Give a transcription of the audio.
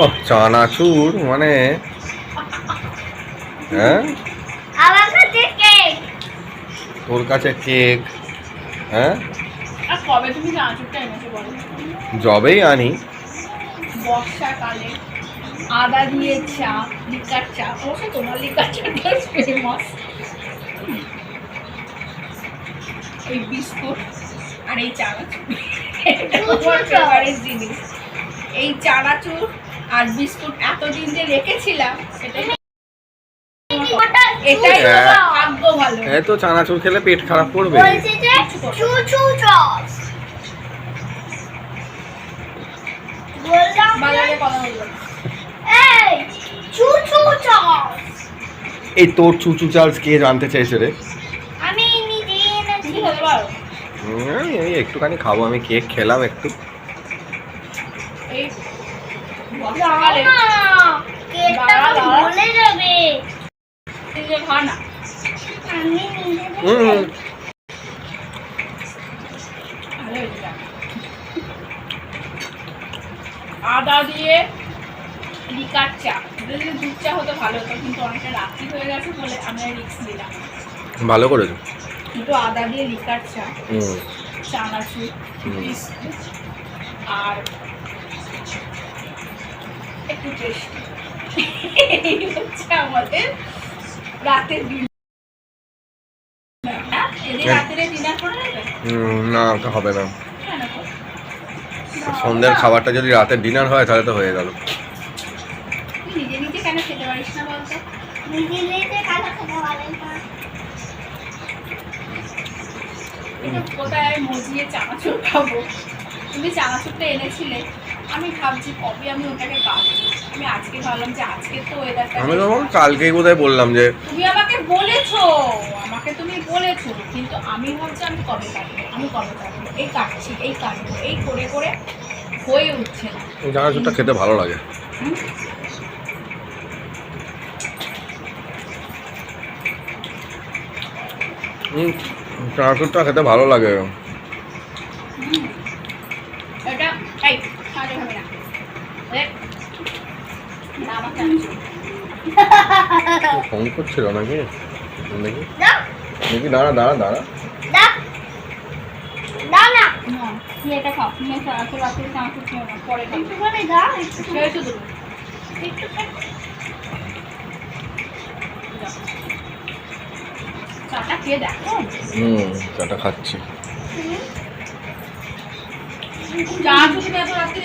ও চানাচুর মানে হ্যাঁ আমার কাছে কেক। তোর কাছে কেক হ্যাঁ আর কবে তুমি চানাচুরটা এনেছো বলো? যবেই আনি বর্ষাকালে আদা দিয়ে চা, লিকার চা, অবশ্য তোমার লিকার চাটা ফেমাস। এই বিস্কুট আর এই চানাচুর, এটা আমার ফেভারিট জিনিস। এই চানাচুর আর বিস্কুট এতদিন যে রেখেছিলাম সেটাই এটাই তোমার ভাগ্য ভালো। এত চানাচুর খেলে পেট খারাপ করবে। বলছে যে চু চু চস। বললাম বাজারে কথা বলবো না। এই চু চু চস। এই তোর চুচু চার্লস কে জানতে চাইছে রে? আমি নিজে এনেছি। তুমি খেতে পারো? এই একটুখানি খাবো, আমি কেক খেলাম একটু। এই দাও বর্ষাকালে না, কেকটা তো গলে যাবে। নিজে খা না। আমি নিজে হুম ভালো হয়েছে। আদা দিয়ে লিকার চা, যদি দুধ চা হতো ভালো হতো, কিন্তু অনেকটা রাত্রি হয়ে গেছে বলে আমি রিস্ক নিলাম। ভালো করেছো। কিন্তু আদা দিয়ে লিকার চা, হুম চানাচুর, হুম। বিস্কুট আর একটু টেস্টি, এই হচ্ছে আমাদের রাতের ডিনার। এদের রাতের ডিনার করে নেবে? না তো হবে না। কেন গো? সন্ধ্যের খাবারটা যদি রাতের ডিনার হয় তাহলে তো হয়ে গেল। তুই নিজে নিজে কেন খেতে পারিস না বলতো? নিজে নিজে কালা খেতে পারেন না। এটা কোথায় মজিয়ে চানাচুর খাবো? তুমি চানাচুরটা এনেছিলে, আমি ভাবছি কবে আমি ওটাকে কাটবো। আমি আজকে ভাবলাম যে আজকে তো ওয়েদারটা, আমি তখন কালকেই বোধহয় বললাম যে তুমি আমাকে বলেছো, তুমি বলেছো, কিন্তু আমি ভাবছি আমি কবে কাটবো, এই কাটছি, এই কাটবো, এই করে করে হয়ে উঠছে না। এই চানাচুরটা খেতে ভালো লাগে। হুম? চানাচুরটা খেতে ভালো লাগে। এটা এই খাবে না, দেখ না আমার চানাচুর। ফোন করছিল নাকি দেখি দাও দেখি, দাঁড়া দাঁড়া দাঁড়া। দাও দাও না। না, তুই এটা খাও, তুমি চানাচুর রাতে চানাচুর খেও না, পরে খাও। একটুখানি দাও একটু খেয়েছো তো? চাটা খেয়ে দেখো। চাটা খাচ্ছি। চানাচুর তুমি এত রাত্রে